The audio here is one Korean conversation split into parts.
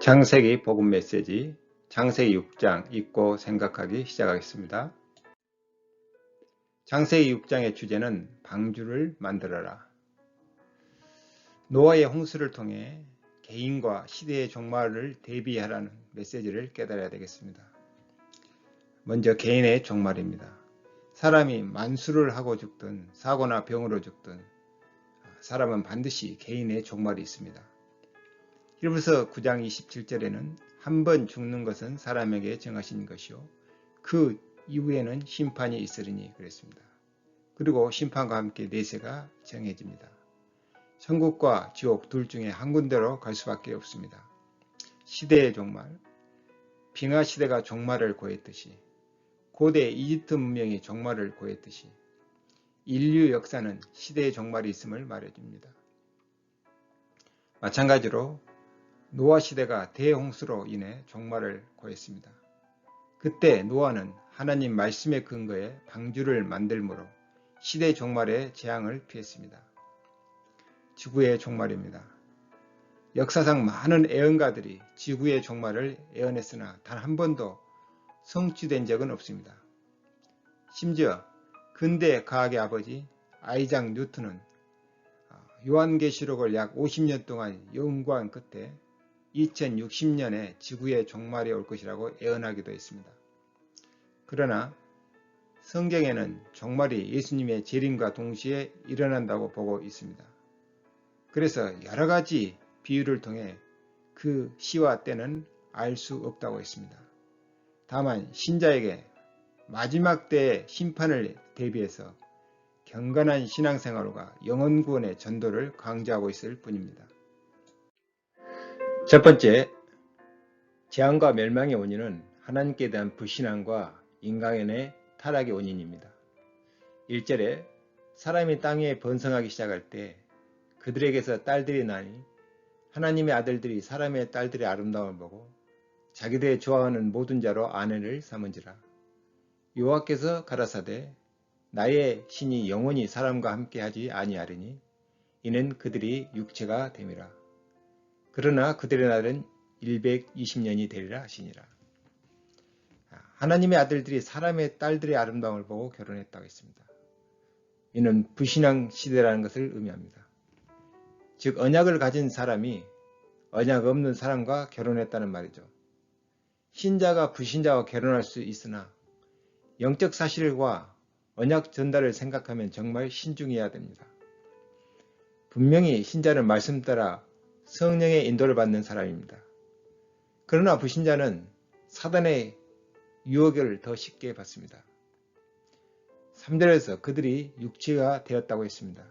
창세기 복음 메시지 창세기 6장 읽고 생각하기 시작하겠습니다. 창세기 6장의 주제는 방주를 만들어라. 노아의 홍수를 통해 개인과 시대의 종말을 대비하라는 메시지를 깨달아야 되겠습니다. 먼저 개인의 종말입니다. 사람이 만수를 하고 죽든 사고나 병으로 죽든 사람은 반드시 개인의 종말이 있습니다. 히브리서 9장 27절에는 한 번 죽는 것은 사람에게 정하신 것이요 그 이후에는 심판이 있으리니 그랬습니다. 그리고 심판과 함께 내세가 정해집니다. 천국과 지옥 둘 중에 한 군데로 갈 수밖에 없습니다. 시대의 종말, 빙하 시대가 종말을 고했듯이 고대 이집트 문명이 종말을 고했듯이 인류 역사는 시대의 종말이 있음을 말해줍니다. 마찬가지로 노아 시대가 대홍수로 인해 종말을 고했습니다. 그때 노아는 하나님 말씀의 근거에 방주를 만들므로 시대 종말의 재앙을 피했습니다. 지구의 종말입니다. 역사상 많은 애언가들이 지구의 종말을 애언했으나 단 한 번도 성취된 적은 없습니다. 심지어 근대 과학의 아버지 아이작 뉴턴은 요한계시록을 약 50년 동안 연구한 끝에 2060년에 지구의 종말이 올 것이라고 예언하기도 했습니다. 그러나 성경에는 종말이 예수님의 재림과 동시에 일어난다고 보고 있습니다. 그래서 여러 가지 비유를 통해 그 시와 때는 알 수 없다고 했습니다. 다만 신자에게 마지막 때의 심판을 대비해서 경건한 신앙생활과 영혼구원의 전도를 강조하고 있을 뿐입니다. 첫 번째, 재앙과 멸망의 원인은 하나님께 대한 불신앙과 인간의 타락의 원인입니다. 1절에 사람이 땅 위에 번성하기 시작할 때 그들에게서 딸들이 나니 하나님의 아들들이 사람의 딸들의 아름다움을 보고 자기들의 좋아하는 모든 자로 아내를 삼은지라. 여호와께서 가라사대 나의 신이 영원히 사람과 함께하지 아니하리니 이는 그들이 육체가 됨이라. 그러나 그들의 날은 120년이 되리라 하시니라. 하나님의 아들들이 사람의 딸들의 아름다움을 보고 결혼했다고 했습니다. 이는 불신앙 시대라는 것을 의미합니다. 즉 언약을 가진 사람이 언약 없는 사람과 결혼했다는 말이죠. 신자가 불신자와 결혼할 수 있으나 영적 사실과 언약 전달을 생각하면 정말 신중해야 됩니다. 분명히 신자는 말씀 따라 성령의 인도를 받는 사람입니다. 그러나 불신자는 사단의 유혹을 더 쉽게 받습니다. 3절에서 그들이 육체가 되었다고 했습니다.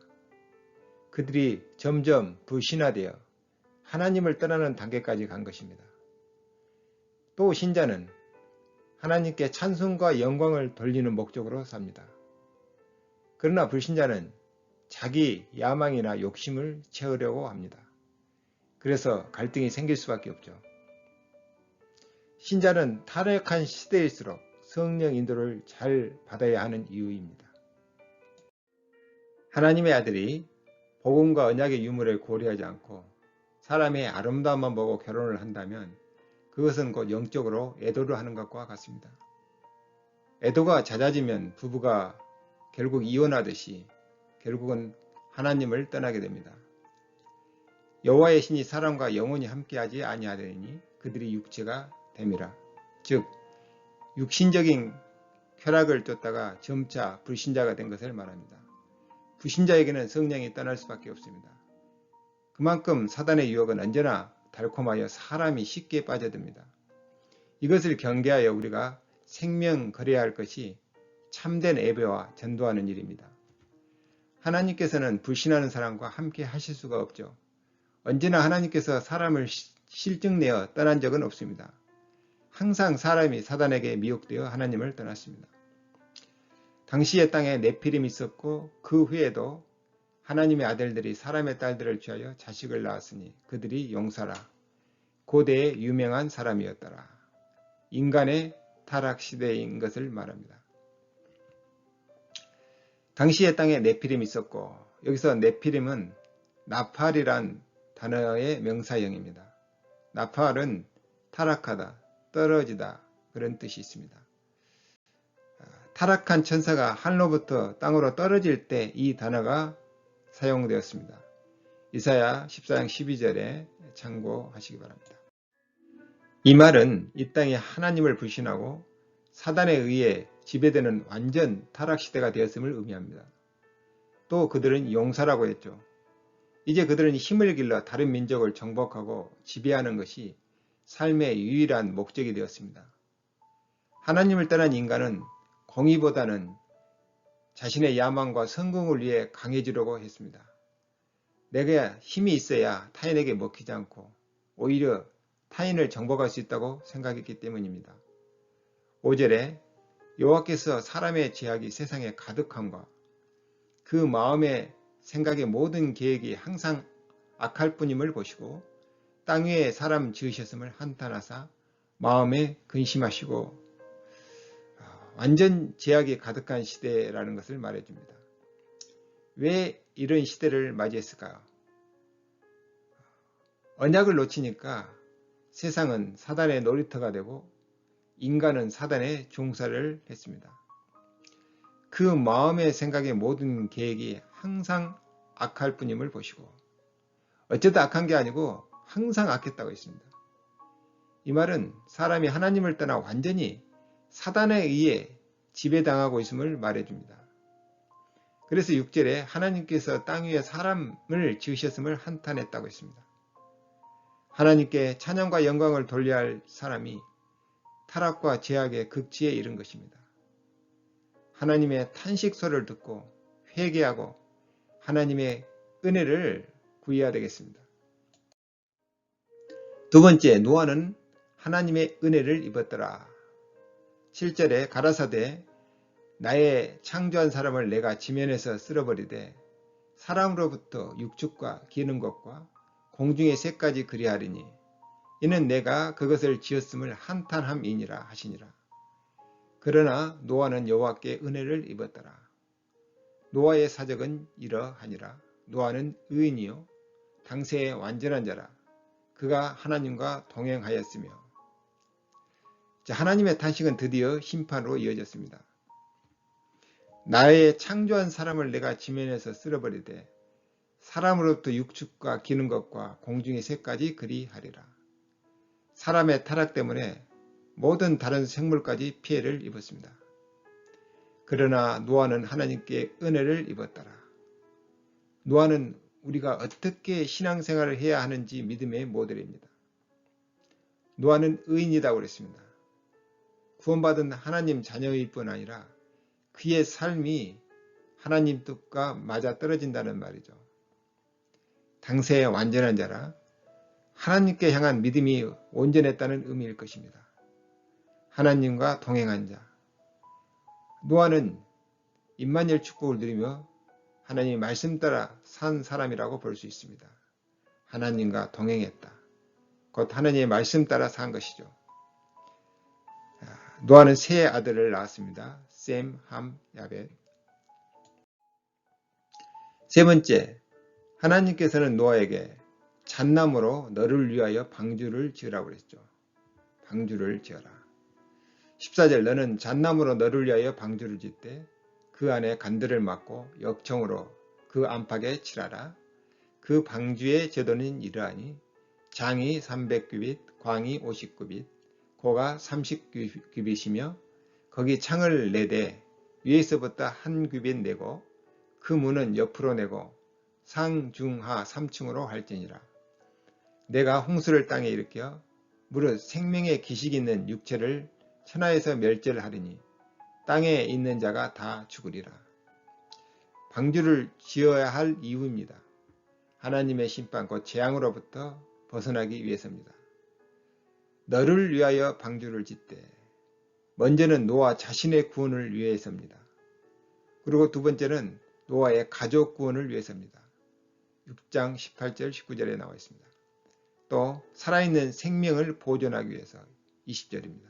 그들이 점점 불신화되어 하나님을 떠나는 단계까지 간 것입니다. 또 신자는 하나님께 찬송과 영광을 돌리는 목적으로 삽니다. 그러나 불신자는 자기 야망이나 욕심을 채우려고 합니다. 그래서 갈등이 생길 수밖에 없죠. 신자는 타락한 시대일수록 성령 인도를 잘 받아야 하는 이유입니다. 하나님의 아들이 복음과 언약의 유무를 고려하지 않고 사람의 아름다움만 보고 결혼을 한다면 그것은 곧 영적으로 애도를 하는 것과 같습니다. 애도가 잦아지면 부부가 결국 이혼하듯이 결국은 하나님을 떠나게 됩니다. 여호와의 신이 사람과 영원히 함께하지 아니하리니 그들이 육체가 됨이라. 즉 육신적인 쾌락을 쫓다가 점차 불신자가 된 것을 말합니다. 불신자에게는 성령이 떠날 수밖에 없습니다. 그만큼 사단의 유혹은 언제나 달콤하여 사람이 쉽게 빠져듭니다. 이것을 경계하여 우리가 생명거래해야 할 것이 참된 예배와 전도하는 일입니다. 하나님께서는 불신하는 사람과 함께 하실 수가 없죠. 언제나 하나님께서 사람을 실증내어 떠난 적은 없습니다. 항상 사람이 사단에게 미혹되어 하나님을 떠났습니다. 당시의 땅에 네피림이 있었고 그 후에도 하나님의 아들들이 사람의 딸들을 취하여 자식을 낳았으니 그들이 용사라. 고대의 유명한 사람이었더라. 인간의 타락시대인 것을 말합니다. 당시의 땅에 네피림이 있었고 여기서 네피림은 나팔이란 단어의 명사형입니다. 나팔은 타락하다, 떨어지다 그런 뜻이 있습니다. 타락한 천사가 하늘로부터 땅으로 떨어질 때 이 단어가 사용되었습니다. 이사야 14장 12절에 참고하시기 바랍니다. 이 말은 이 땅에 하나님을 불신하고 사단에 의해 지배되는 완전 타락시대가 되었음을 의미합니다. 또 그들은 용사라고 했죠. 이제 그들은 힘을 길러 다른 민족을 정복하고 지배하는 것이 삶의 유일한 목적이 되었습니다. 하나님을 떠난 인간은 공의보다는 자신의 야망과 성공을 위해 강해지려고 했습니다. 내가 힘이 있어야 타인에게 먹히지 않고 오히려 타인을 정복할 수 있다고 생각했기 때문입니다. 5절에 여호와께서 사람의 죄악이 세상에 가득함과 그 마음의 생각의 모든 계획이 항상 악할 뿐임을 보시고 땅 위에 사람 지으셨음을 한탄하사 마음에 근심하시고 완전 죄악이 가득한 시대라는 것을 말해줍니다. 왜 이런 시대를 맞이했을까요? 언약을 놓치니까 세상은 사단의 놀이터가 되고 인간은 사단의 종살을 했습니다. 그 마음의 생각의 모든 계획이 항상 악할 뿐임을 보시고 어쩌다 악한 게 아니고 항상 악했다고 했습니다. 이 말은 사람이 하나님을 떠나 완전히 사단에 의해 지배당하고 있음을 말해줍니다. 그래서 6절에 하나님께서 땅 위에 사람을 지으셨음을 한탄했다고 했습니다. 하나님께 찬양과 영광을 돌려야 할 사람이 타락과 죄악의 극치에 이른 것입니다. 하나님의 탄식소를 듣고 회개하고 하나님의 은혜를 구해야 되겠습니다. 두 번째, 노아는 하나님의 은혜를 입었더라. 7절에 가라사대 나의 창조한 사람을 내가 지면에서 쓸어버리되 사람으로부터 육축과 기는 것과 공중의 새까지 그리하리니 이는 내가 그것을 지었음을 한탄함이니라 하시니라. 그러나 노아는 여호와께 은혜를 입었더라. 노아의 사적은 이러하니라. 노아는 의인이요 당세의 완전한 자라. 그가 하나님과 동행하였으며. 하나님의 탄식은 드디어 심판으로 이어졌습니다. 나의 창조한 사람을 내가 지면에서 쓸어버리되 사람으로부터 육축과 기는 것과 공중의 새까지 그리하리라. 사람의 타락 때문에 모든 다른 생물까지 피해를 입었습니다. 그러나 노아는 하나님께 은혜를 입었더라. 노아는 우리가 어떻게 신앙생활을 해야 하는지 믿음의 모델입니다. 노아는 의인이라고 그랬습니다. 구원받은 하나님 자녀일 뿐 아니라 그의 삶이 하나님 뜻과 맞아떨어진다는 말이죠. 당세의 완전한 자라 하나님께 향한 믿음이 온전했다는 의미일 것입니다. 하나님과 동행한 자. 노아는 임마누엘 축복을 누리며 하나님의 말씀 따라 산 사람이라고 볼 수 있습니다. 하나님과 동행했다. 곧 하나님의 말씀 따라 산 것이죠. 노아는 세 아들을 낳았습니다. 셈, 함, 야벳. 세 번째, 하나님께서는 노아에게 잣나무로 너를 위하여 방주를 지으라고 그랬죠. 방주를 지어라. 14절 너는 잣나무로 너를 위하여 방주를 짓되 그 안에 간들을 막고 역청으로 그 안팎에 칠하라. 그 방주의 제도는 이러하니 장이 300규빗, 광이 50규빗, 고가 30규빗이며 거기 창을 내되 위에서부터 한 규빗 내고 그 문은 옆으로 내고 상중하 3층으로 할지니라. 내가 홍수를 땅에 일으켜 무릇 생명의 기식이 있는 육체를 천하에서 멸절을 하리니 땅에 있는 자가 다 죽으리라. 방주를 지어야 할 이유입니다. 하나님의 심판 곧 재앙으로부터 벗어나기 위해서입니다. 너를 위하여 방주를 짓되 먼저는 노아 자신의 구원을 위해서입니다. 그리고 두 번째는 노아의 가족 구원을 위해서입니다. 6장 18절 19절에 나와 있습니다. 또 살아있는 생명을 보존하기 위해서 20절입니다.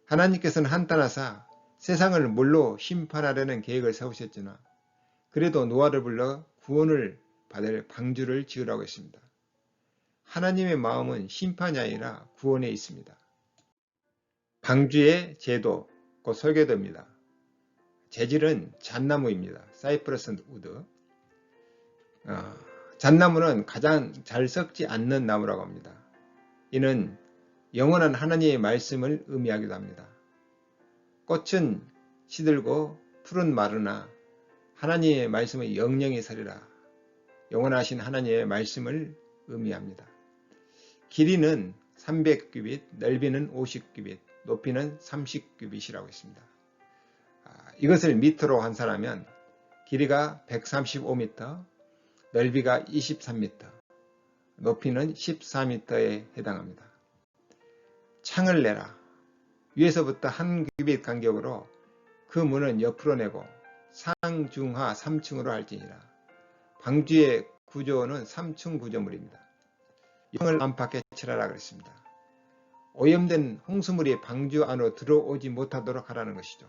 하나님께서는 한탄하사 세상을 물로 심판하려는 계획을 세우셨으나 그래도 노아를 불러 구원을 받을 방주를 지으라고 했습니다. 하나님의 마음은 심판이 아니라 구원에 있습니다. 방주의 제도, 곧 설계도입니다. 재질은 잣나무입니다. 사이프러스 우드. 잣나무는 가장 잘 썩지 않는 나무라고 합니다. 이는 영원한 하나님의 말씀을 의미하기도 합니다. 꽃은 시들고 풀은 마르나 하나님의 말씀의 영영이 서리라. 영원하신 하나님의 말씀을 의미합니다. 길이는 300규빗, 넓이는 50규빗, 높이는 30규빗이라고 했습니다. 이것을 미터로 환산하면 길이가 135m, 넓이가 23m, 높이는 14m에 해당합니다. 창을 내라. 위에서부터 한 규빗 간격으로 그 문은 옆으로 내고 상중하 3층으로 할지니라. 방주의 구조는 3층 구조물입니다. 창을 안팎에 칠하라 그랬습니다. 오염된 홍수물이 방주 안으로 들어오지 못하도록 하라는 것이죠.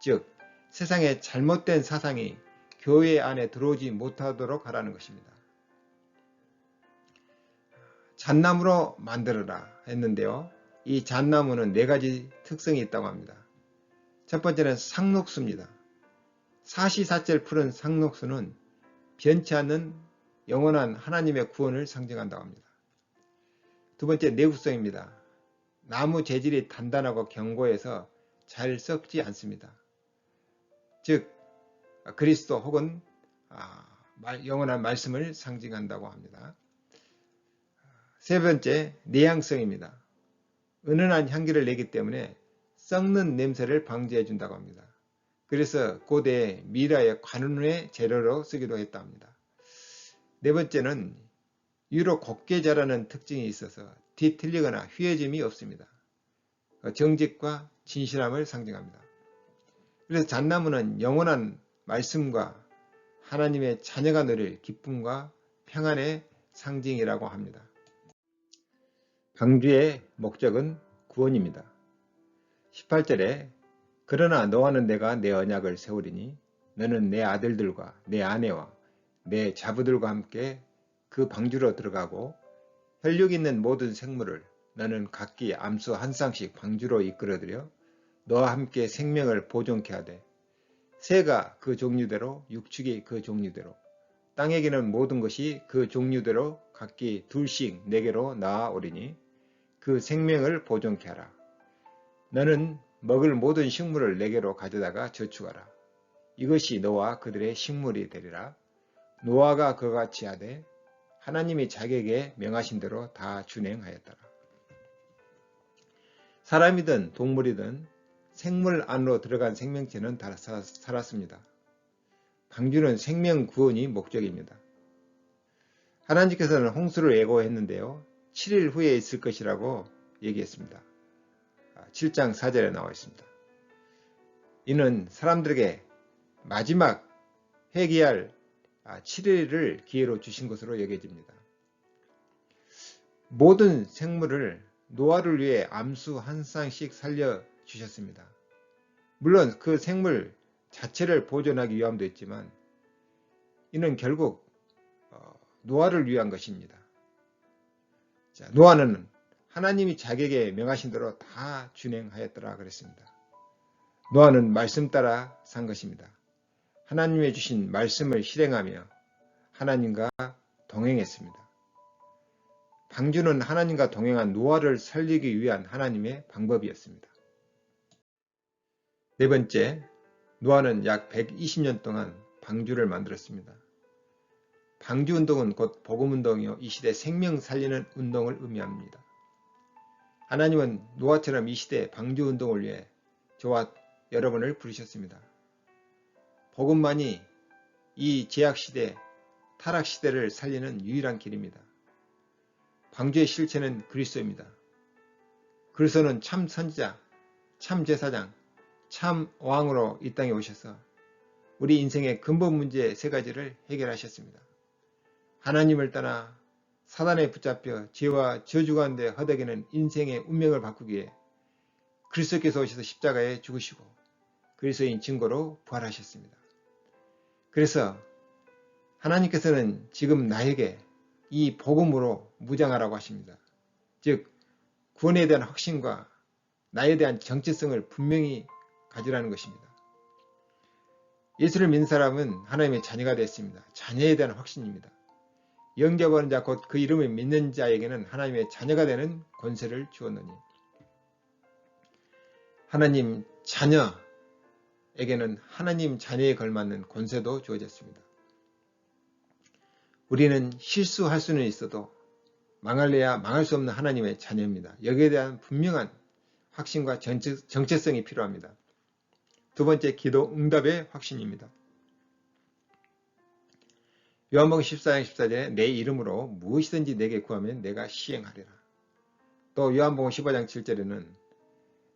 즉 세상에 잘못된 사상이 교회 안에 들어오지 못하도록 하라는 것입니다. 잣나무로 만들어라 했는데요. 이 잣나무는 4가지 특성이 있다고 합니다. 첫 번째는 상록수입니다. 사시사철 푸른 상록수는 변치 않는 영원한 하나님의 구원을 상징한다고 합니다. 두 번째, 내구성입니다. 나무 재질이 단단하고 견고해서 잘 썩지 않습니다. 즉 그리스도 혹은 영원한 말씀을 상징한다고 합니다. 세 번째, 내향성입니다. 은은한 향기를 내기 때문에 썩는 냄새를 방지해 준다고 합니다. 그래서 고대 미라의 관운의 재료로 쓰기도 했다 합니다. 네 번째는 위로 곱게 자라는 특징이 있어서 뒤틀리거나 휘어짐이 없습니다. 정직과 진실함을 상징합니다. 그래서 잣나무는 영원한 말씀과 하나님의 자녀가 누릴 기쁨과 평안의 상징이라고 합니다. 방주의 목적은 구원입니다. 18절에 그러나 너와는 내가 내 언약을 세우리니 너는 내 아들들과 내 아내와 내 자부들과 함께 그 방주로 들어가고 혈육 있는 모든 생물을 너는 각기 암수 한 쌍씩 방주로 이끌어들여 너와 함께 생명을 보존케 하되 새가 그 종류대로 육축이 그 종류대로 땅에 기는 모든 것이 그 종류대로 각기 둘씩 내게로 나아오리니 그 생명을 보존케 하라. 너는 먹을 모든 식물을 내게로 가져다가 저축하라. 이것이 너와 그들의 식물이 되리라. 노아가 그와 같이 하되 하나님이 자기에게 명하신 대로 다 준행하였더라. 사람이든 동물이든 생물 안으로 들어간 생명체는 다 살았습니다. 방주는 생명 구원이 목적입니다. 하나님께서는 홍수를 예고했는데요. 7일 후에 있을 것이라고 얘기했습니다. 7장 4절에 나와 있습니다. 이는 사람들에게 마지막 회개할 7일을 기회로 주신 것으로 여겨집니다. 모든 생물을 노아를 위해 암수 한 쌍씩 살려주셨습니다. 물론 그 생물 자체를 보존하기 위함도 있지만 이는 결국 노아를 위한 것입니다. 자, 노아는 하나님이 자기에게 명하신 대로 다 준행하였더라 그랬습니다. 노아는 말씀 따라 산 것입니다. 하나님의 주신 말씀을 실행하며 하나님과 동행했습니다. 방주는 하나님과 동행한 노아를 살리기 위한 하나님의 방법이었습니다. 네 번째, 노아는 약 120년 동안 방주를 만들었습니다. 방주운동은 곧 복음운동이요 이 시대 생명 살리는 운동을 의미합니다. 하나님은 노아처럼 이 시대 방주운동을 위해 저와 여러분을 부르셨습니다. 복음만이 이 제약시대, 타락시대를 살리는 유일한 길입니다. 방주의 실체는 그리스도입니다. 그리스도는 참 선지자, 참 제사장, 참 왕으로 이 땅에 오셔서 우리 인생의 근본 문제 3가지를 해결하셨습니다. 하나님을 떠나 사단에 붙잡혀 죄와 저주 가운데 허덕이는 인생의 운명을 바꾸기 위해 그리스도께서 오셔서 십자가에 죽으시고 그리스도인 증거로 부활하셨습니다. 그래서 하나님께서는 지금 나에게 이 복음으로 무장하라고 하십니다. 즉 구원에 대한 확신과 나에 대한 정체성을 분명히 가지라는 것입니다. 예수를 믿는 사람은 하나님의 자녀가 됐습니다. 자녀에 대한 확신입니다. 영접하는 자 곧 그 이름을 믿는 자에게는 하나님의 자녀가 되는 권세를 주었느니 하나님 자녀에게는 하나님 자녀에 걸맞는 권세도 주어졌습니다. 우리는 실수할 수는 있어도 망할래야 망할 수 없는 하나님의 자녀입니다. 여기에 대한 분명한 확신과 정체성이 필요합니다. 두 번째, 기도 응답의 확신입니다. 요한복음 14장 14절에 내 이름으로 무엇이든지 내게 구하면 내가 시행하리라. 또 요한복음 15장 7절에는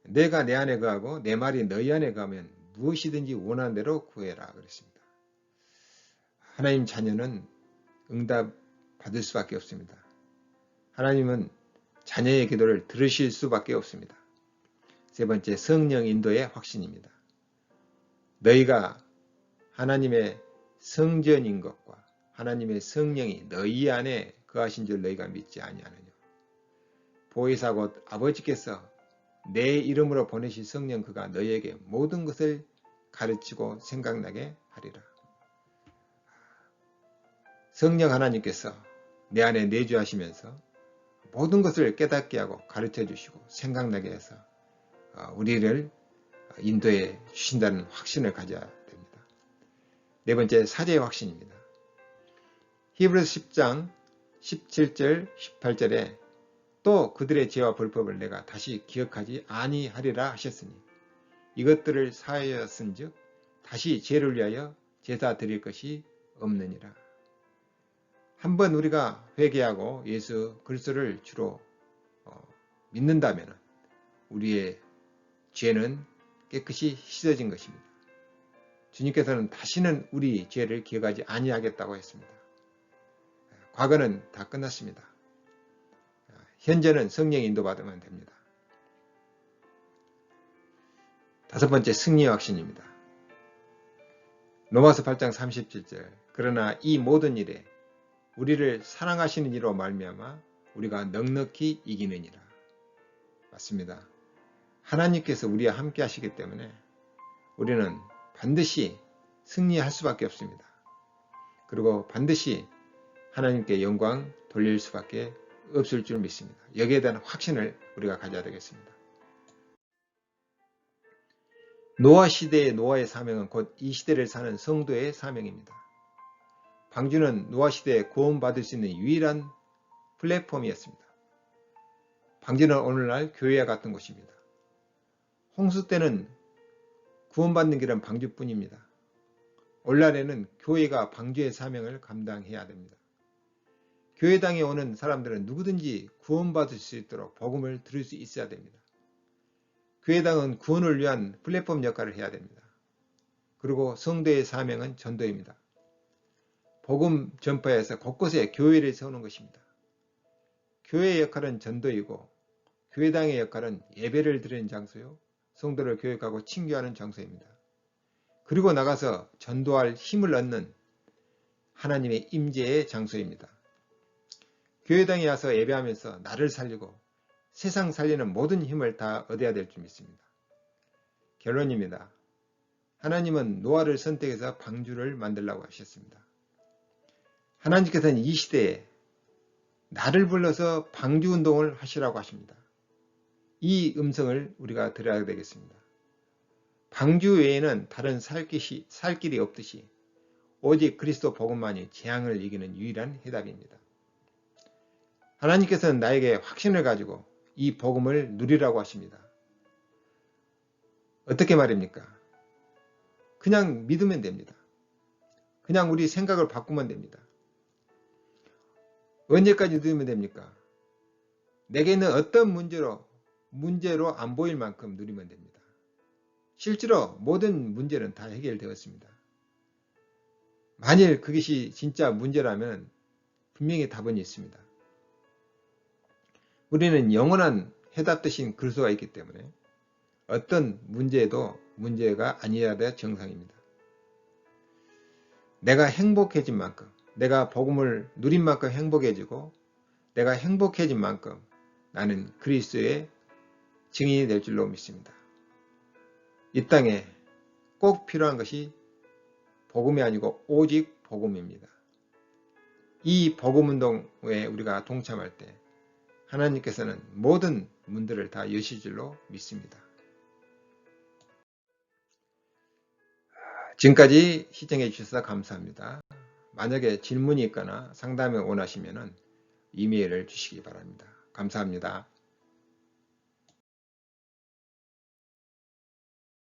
내가 내 안에 거하고 내 말이 너희 안에 거하면 무엇이든지 원하는 대로 구해라 그랬습니다. 하나님 자녀는 응답 받을 수밖에 없습니다. 하나님은 자녀의 기도를 들으실 수밖에 없습니다. 세 번째, 성령 인도의 확신입니다. 너희가 하나님의 성전인 것과 하나님의 성령이 너희 안에 거하신 줄 너희가 믿지 아니하느냐. 보혜사 곧 아버지께서 내 이름으로 보내신 성령 그가 너희에게 모든 것을 가르치고 생각나게 하리라. 성령 하나님께서 내 안에 내주하시면서 모든 것을 깨닫게 하고 가르쳐 주시고 생각나게 해서 우리를 인도해 주신다는 확신을 가져야 됩니다. 네 번째, 사제의 확신입니다. 히브리서 10장 17절 18절에 또 그들의 죄와 불법을 내가 다시 기억하지 아니하리라 하셨으니 이것들을 사하였은즉 다시 죄를 위하여 제사 드릴 것이 없느니라. 한번 우리가 회개하고 예수 그리스도를 주로 믿는다면 우리의 죄는 깨끗이 씻어진 것입니다. 주님께서는 다시는 우리 죄를 기억하지 아니하겠다고 했습니다. 과거는 다 끝났습니다. 현재는 성령의 인도받으면 됩니다. 다섯 번째, 승리의 확신입니다. 로마서 8장 37절 그러나 이 모든 일에 우리를 사랑하시는 이로 말미암아 우리가 넉넉히 이기느니라. 맞습니다. 하나님께서 우리와 함께 하시기 때문에 우리는 반드시 승리할 수밖에 없습니다. 그리고 반드시 하나님께 영광 돌릴 수밖에 없을 줄 믿습니다. 여기에 대한 확신을 우리가 가져야 되겠습니다. 노아 시대의 노아의 사명은 곧 이 시대를 사는 성도의 사명입니다. 방주는 노아 시대에 구원받을 수 있는 유일한 플랫폼이었습니다. 방주는 오늘날 교회와 같은 곳입니다. 홍수 때는 구원받는 길은 방주뿐입니다. 오늘날에는 교회가 방주의 사명을 감당해야 됩니다. 교회당에 오는 사람들은 누구든지 구원받을 수 있도록 복음을 들을 수 있어야 됩니다. 교회당은 구원을 위한 플랫폼 역할을 해야 됩니다. 그리고 성도의 사명은 전도입니다. 복음 전파에서 곳곳에 교회를 세우는 것입니다. 교회의 역할은 전도이고 교회당의 역할은 예배를 드리는 장소요, 성도를 교육하고 친교하는 장소입니다. 그리고 나가서 전도할 힘을 얻는 하나님의 임재의 장소입니다. 교회당에 와서 예배하면서 나를 살리고 세상 살리는 모든 힘을 다 얻어야 될 줄 믿습니다. 결론입니다. 하나님은 노아를 선택해서 방주를 만들라고 하셨습니다. 하나님께서는 이 시대에 나를 불러서 방주운동을 하시라고 하십니다. 이 음성을 우리가 들어야 되겠습니다. 방주 외에는 다른 살 길이 없듯이 오직 그리스도 복음만이 재앙을 이기는 유일한 해답입니다. 하나님께서는 나에게 확신을 가지고 이 복음을 누리라고 하십니다. 어떻게 말입니까? 그냥 믿으면 됩니다. 그냥 우리 생각을 바꾸면 됩니다. 언제까지 누리면 됩니까? 내게 있는 어떤 문제로 안 보일 만큼 누리면 됩니다. 실제로 모든 문제는 다 해결되었습니다. 만일 그것이 진짜 문제라면 분명히 답은 있습니다. 우리는 영원한 해답 대신 그리스도가 있기 때문에 어떤 문제도 문제가 아니어야 정상입니다. 내가 행복해진 만큼, 내가 복음을 누린 만큼 행복해지고 내가 행복해진 만큼 나는 그리스도의 증인이 될 줄로 믿습니다. 이 땅에 꼭 필요한 것이 복음이 아니고 오직 복음입니다. 이 복음운동에 우리가 동참할 때 하나님께서는 모든 문들을 다 여실 줄로 믿습니다. 지금까지 시청해 주셔서 감사합니다. 만약에 질문이 있거나 상담을 원하시면 이메일을 주시기 바랍니다. 감사합니다.